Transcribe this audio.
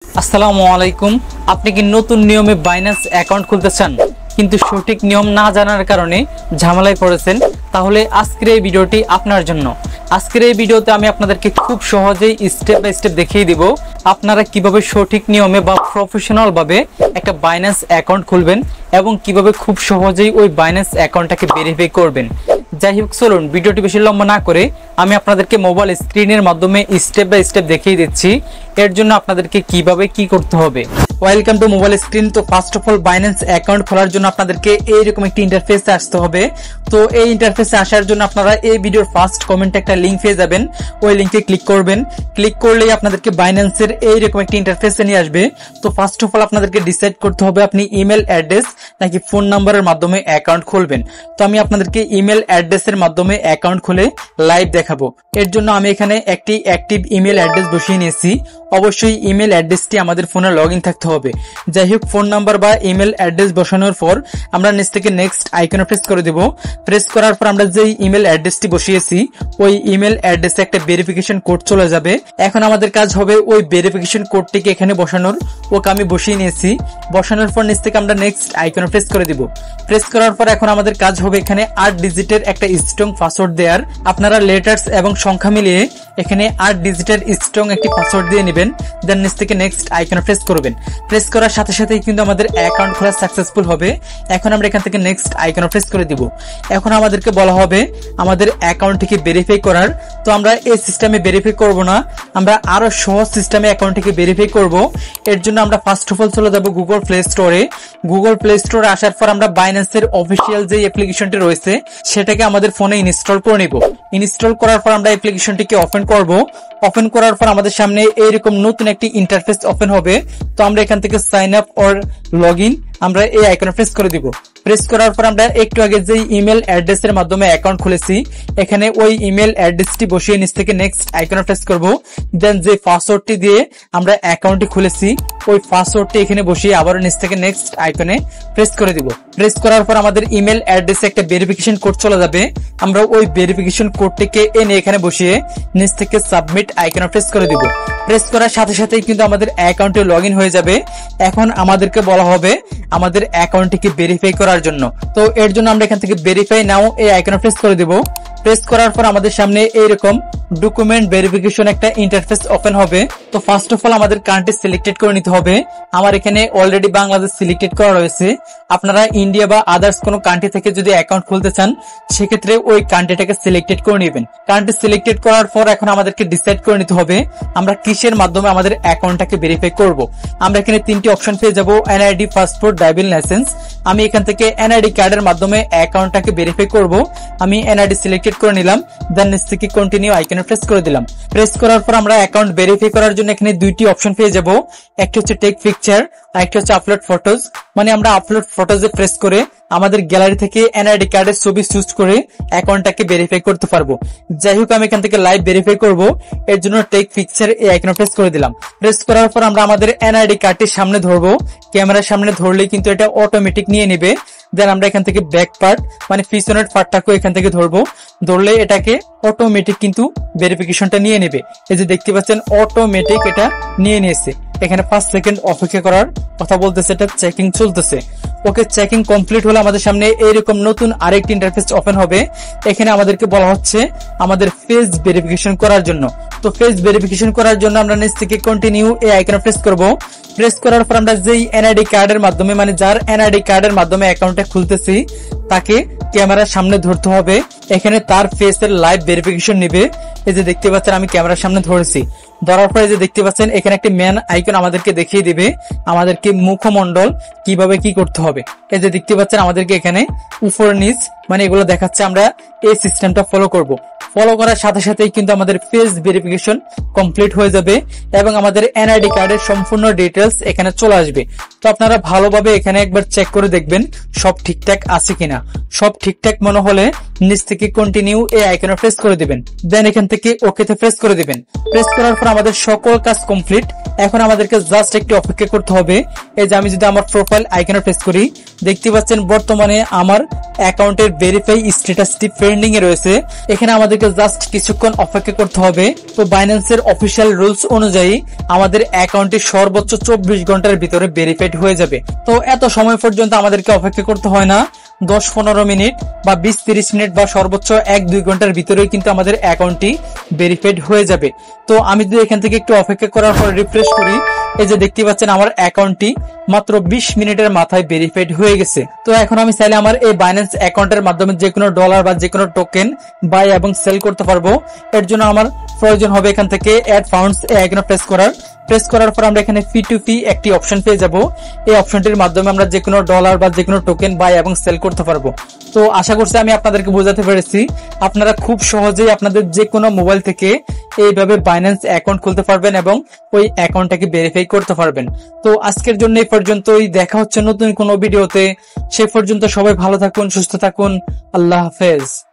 আসসালামু আলাইকুম। আপনি কি নতুন নিয়মে বাইন্যান্স অ্যাকাউন্ট খুলতে চান কিন্তু সঠিক নিয়ম না জানার কারণে ঝামেলায় পড়েছেন? তাহলে আজকের এই ভিডিওটি আপনার জন্য। আজকের এই ভিডিওতে আমি আপনাদেরকে খুব সহজেই স্টেপ বাই স্টেপ দেখিয়ে দিব আপনারা কিভাবে সঠিক নিয়মে বা প্রফেশনাল ভাবে একটা বাইন্যান্স অ্যাকাউন্ট খুলবেন এবং কিভাবে খুব সহজেই ওই বাইন্যান্স অ্যাকাউন্টটাকে ভেরিফাই করবেন। যাই হোক, চলুন ভিডিওটি বেশি লম্বা না করে আমি আপনাদেরকে মোবাইল স্ক্রিনের মাধ্যমে স্টেপ বাই স্টেপ দেখিয়ে দিচ্ছি এর জন্য আপনাদেরকে কিভাবে কি করতে হবে। Welcome to mobile screen. তো first of all Binance account খোলার জন্য আপনাদেরকে এইরকম একটি ইন্টারফেসে আসতে হবে। তো এই ইন্টারফেসে আসার জন্য আপনারা এই ভিডিওর ফার্স্ট কমেন্টে একটা লিংক পেয়ে যাবেন, ওই লিংকে ক্লিক করবেন। ক্লিক করলেই আপনাদেরকে বাইন্যান্সের এইরকম একটি ইন্টারফেসে নিয়ে আসবে। তো ফার্স্ট অফ অল আপনাদেরকে ডিসাইড করতে হবে আপনি ইমেল অ্যাড্রেস নাকি ফোন নাম্বারের মাধ্যমে অ্যাকাউন্ট খুলবেন। তো আমি আপনাদেরকে ইমেল অ্যাড্রেসের মাধ্যমে অ্যাকাউন্ট খুলে লাইভ দেখাবো। এর জন্য আমি এখানে একটি অ্যাক্টিভ ইমেল অ্যাড্রেস বসিয়ে নিয়েছি। অবশ্যই ইমেল অ্যাড্রেসটি আমাদের ফোনে লগ ইন থাকতে হবে। যাই হোক, ফোন নাম্বার বা ইমেল অ্যাড্রেস বসানোর পর আমরা নিচ থেকে নেক্সট আইকনে প্রেস করে দেব। প্রেস করার পর আমরা যে ইমেল অ্যাড্রেসটি বসিয়েছি ওই ইমেল অ্যাড্রেসে একটা ভেরিফিকেশন কোড চলে যাবে। এখন আমাদের কাজ হবে ওই ভেরিফিকেশন কোডটিকে এখানে বসানোর। ওকে আমি বসিয়ে নিয়েছি। বসানোর পর নিচ থেকে আমরা নেক্সট আইকনে প্রেস করে দিব। প্রেস করার পর এখন আমাদের কাজ হবে এখানে 8 ডিজিটের একটা স্ট্রং পাসওয়ার্ড দেওয়ার। আপনারা লেটার্স এবং সংখ্যা মিলিয়ে এখানে 8 ডিজিটের স্ট্রং একটি পাসওয়ার্ড দিয়ে নেবেন। দেন নিচ থেকে নেক্সট আইকনে প্রেস করবেন। প্রেস করার সাথে সাথেই কিন্তু আমাদের অ্যাকাউন্ট খোলা সাকসেসফুল হবে। এখন আমরা এখান থেকে নেক্সট আইকনে প্রেস করে দিব। এখন আমাদেরকে বলা হবে আমাদের অ্যাকাউন্টটিকে ভেরিফাই করার। তো আমরা এই সিস্টেমে ভেরিফাই করব না, আমরা আরো সহজ সিস্টেমে অ্যাকাউন্টটিকে ভেরিফাই করব। এর জন্য আমরা ফার্স্ট অফ অল চলে যাব গুগল প্লে স্টোরে। গুগল প্লে স্টোরে আসার পর আমরা বাইন্যান্সের অফিসিয়াল যে অ্যাপ্লিকেশনটি রয়েছে সেটাকে আমাদের ফোনে ইনস্টল করে নিব। ইনস্টল করার পর আমরা অ্যাপ্লিকেশনটিকে ওপেন করব। ওপেন করার পর আমাদের সামনে এইরকম নতুন একটি ইন্টারফেস ওপেন হবে। তো আমরা এখান থেকে sign up or log in আমরা এই আইকনে প্রেস করে দিব। প্রেস করার পর আমরা একটু আগে যে ইমেল অ্যাড্রেসের মাধ্যমে অ্যাকাউন্ট খুলেছি এখানে ওই ইমেল অ্যাড্রেসটি বসিয়ে নিচ থেকে নেক্সট আইকনে প্রেস করব। দেন যে পাসওয়ার্ডটি দিয়ে আমরা অ্যাকাউন্টটি খুলেছি ওই পাসওয়ার্ডটি এখানে বসিয়ে আবার নিচ থেকে নেক্সট আইকনে প্রেস করে দিব। প্রেস করার পর আমাদের ইমেল অ্যাড্রেসে একটা ভেরিফিকেশন কোড চলে যাবে। আমরা ওই ভেরিফিকেশন কোডটিকে এনে এখানে বসিয়ে নিচ থেকে সাবমিট আইকনে প্রেস করে দিব। প্রেস করার সাথে সাথেই কিন্তু আমাদের অ্যাকাউন্টে লগ ইন হয়ে যাবে। এখন আমাদেরকে বলা হবে আমাদের অ্যাকাউন্টটিকে ভেরিফাই করার জন্য। তো এর জন্য আমরা এখান থেকে ভেরিফাই নাও এই আইকনে প্রেস করে দেব। প্রেস করার পর আমাদের সামনে এইরকম ডকুমেন্ট ভেরিফিকেশন একটা ইন্টারফেস ওপেন হবে। তো ফার্স্ট অফ অল আমাদের কান্ট্রি সিলেক্টেড করে নিতে হবে। আমার এখানে অলরেডি বাংলাদেশ সিলেক্টেড করা রয়েছে। আপনারা ইন্ডিয়া বা আদার্স কোনো কান্ট্রি থেকে যদি অ্যাকাউন্ট খুলতে চান সেক্ষেত্রে ওই কান্ট্রিটাকে সিলেক্টেড করে নেবেন। কান্ট্রি সিলেক্টেড করার পর এখন আমাদেরকে ডিসাইড করে নিতে হবে আমরা কিসের মাধ্যমে আমাদের অ্যাকাউন্টটাকে ভেরিফাই করব। আমরা এখানে তিনটি অপশন পেয়ে যাব, এনআইডি, পাসপোর্ট, ড্রাইভিং লাইসেন্স। আমি এখান থেকে এনআইডি কার্ডের মাধ্যমে অ্যাকাউন্টটাকে ভেরিফাই করব। আমি এনআইডি সিলেক্টেড করে নিলাম। দেন নিচ থেকে কন্টিনিউ আইকনে প্রেস করে দিলাম। প্রেস করার পর আমরা অ্যাকাউন্ট ভেরিফাই করার জন্য এখানে দুইটি অপশন পেয়ে যাব। একটা হচ্ছে টেক পিকচার আর একটা হচ্ছে আপলোড ফটোজ। মানে আমরা আপলোড ফটোজে প্রেস করে আমাদের গ্যালারি থেকে এনআইডি কার্ডের ছবি চুজ করে অ্যাকাউন্টটাকে ভেরিফাই করতে পারবো। যাই হোক, আমি এখান থেকে লাইভ ভেরিফাই করব। এর জন্য টেক পিকচার এই আইকনে প্রেস করে দিলাম। প্রেস করার পর আমরা আমাদের এনআইডি কার্ডটির সামনে ধরবো। ক্যামেরার সামনে ধরলেই কিন্তু এটা অটোমেটিক নিয়ে নেবে। দেন আমরা এখান থেকে ব্যাক পার্ট মানে পিছনের পার্টটাকে এখান থেকে ধরবো। ধরলে এটাকে অটোমেটিক কিন্তু ভেরিফিকেশনটা নিয়ে নেবে। এই যে দেখতে পাচ্ছেন অটোমেটিক এটা নিয়ে নিয়েছে। এখানে 5 সেকেন্ড অপেক্ষা করার কথা বলতেছে, এটা চেকিং চলতেছে। ওকে, চেকিং কমপ্লিট হলে আমাদের সামনে এইরকম নতুন আরেকটি ইন্টারফেস ওপেন হবে। এখানে আমাদেরকে বলা হচ্ছে আমাদের ফেস ভেরিফিকেশন করার জন্য। তো ফেস ভেরিফিকেশন করার জন্য আমরা নিচ থেকে কন্টিনিউ এই আইকনে প্রেস করব। প্রেস করার পর আমরা যেই এনআইডি কার্ডের মাধ্যমে মানে যার এনআইডি কার্ডের মাধ্যমে অ্যাকাউন্টটা খুলতেছি তাকে ক্যামেরার সামনে ধরতে হবে। এখানে তার ফেসের লাইভ ভেরিফিকেশন নেবে। এই যে দেখতে পাচ্ছেন আমি ক্যামেরার সামনে ধরেছি। ধরার পরে যে দেখতে পাচ্ছেন এখানে একটি ম্যান আইকন আমাদেরকে দেখিয়ে দিবে আমাদেরকে মুখমণ্ডল কিভাবে কি করতে হবে। এই যে দেখতে পাচ্ছেন আমাদেরকে এখানে উপর নিচ মানে এগুলো দেখাচ্ছে। আমরা এই সিস্টেমটা ফলো করব। ফলো করার সাথে সাথেই কিন্তু আমাদের ফেস ভেরিফিকেশন কমপ্লিট হয়ে যাবে এবং আমাদের এনআইডি কার্ডের সম্পূর্ণ ডিটেলস এখানে চলে আসবে। তো আপনারা ভালোভাবে এখানে একবার চেক করে দেখবেন সব ঠিকঠাক আছে কিনা। সব ঠিকঠাক মনে হলে নিচ থেকে কন্টিনিউ এই আইকনে প্রেস করে দিবেন। দেন এখান থেকে ওকেতে প্রেস করে দিবেন। প্রেস করার পর আমাদের সকল কাজ কমপ্লিট। এখন আমাদেরকে জাস্ট একটু অপেক্ষা করতে হবে। এই যে আমি যদি আমার প্রোফাইল আইকনে প্রেস করি, দেখতে পাচ্ছেন বর্তমানে আমার অ্যাকাউন্টের ভেরিফাই স্ট্যাটাসটি পেন্ডিং এ রয়েছে। এখানে আমাদেরকে জাস্ট কিছুক্ষণ অপেক্ষা করতে হবে। তো বাইন্যান্সের অফিসিয়াল রুলস অনুযায়ী আমাদের অ্যাকাউন্টটি সর্বোচ্চ 24 ঘন্টার ভিতরে ভেরিফাইড হয়ে যাবে। তো এত সময় পর্যন্ত আমাদেরকে অপেক্ষা করতে হয় না। 10-15 মিনিট বা 20-30 মিনিট বা সর্বোচ্চ 1-2 ঘন্টার ভিতরে কিন্তু আমাদের অ্যাকাউন্টটি ভেরিফাইড হয়ে যাবে। তো আমি যদি এখান থেকে একটু অপেক্ষা করার পর রিফ্রেশ করি, এই যে দেখতে পাচ্ছেন আমার অ্যাকাউন্টটি মাত্র 20 মিনিটের মাথায় ভেরিফাইড হয়ে গেছে। তো এখন আমি চাইলে আমার এই বাইন্যান্স অ্যাকাউন্টের মাধ্যমে যে কোনো ডলার বা যে কোনো টোকেন বাই এবং সেল করতে পারবো। এর জন্য আমার প্রয়োজন হবে এখান থেকে অ্যাড ফান্ডস এই আইকনে প্রেস করার পর আমরা এখানে P2P একটি অপশন পেয়ে যাব। এই অপশনটির মাধ্যমে আমরা যে কোনো ডলার বা যে কোনো টোকেন বাই এবং সেল করতে পারবো। তো আশা করছি আমি আপনাদেরকে বোঝাতে পেরেছি। আপনারা খুব সহজেই আপনাদের যে কোনো মোবাইল থেকে এইভাবে বাইন্যান্স অ্যাকাউন্ট খুলতে পারবেন এবং ওই অ্যাকাউন্টটাকে ভেরিফাই করতে পারবেন। তো আজকের জন্য এই পর্যন্তই। দেখা হচ্ছে নতুন কোনো ভিডিওতে। সে পর্যন্ত সবাই ভালো থাকুন, সুস্থ থাকুন। আল্লাহ হাফেজ।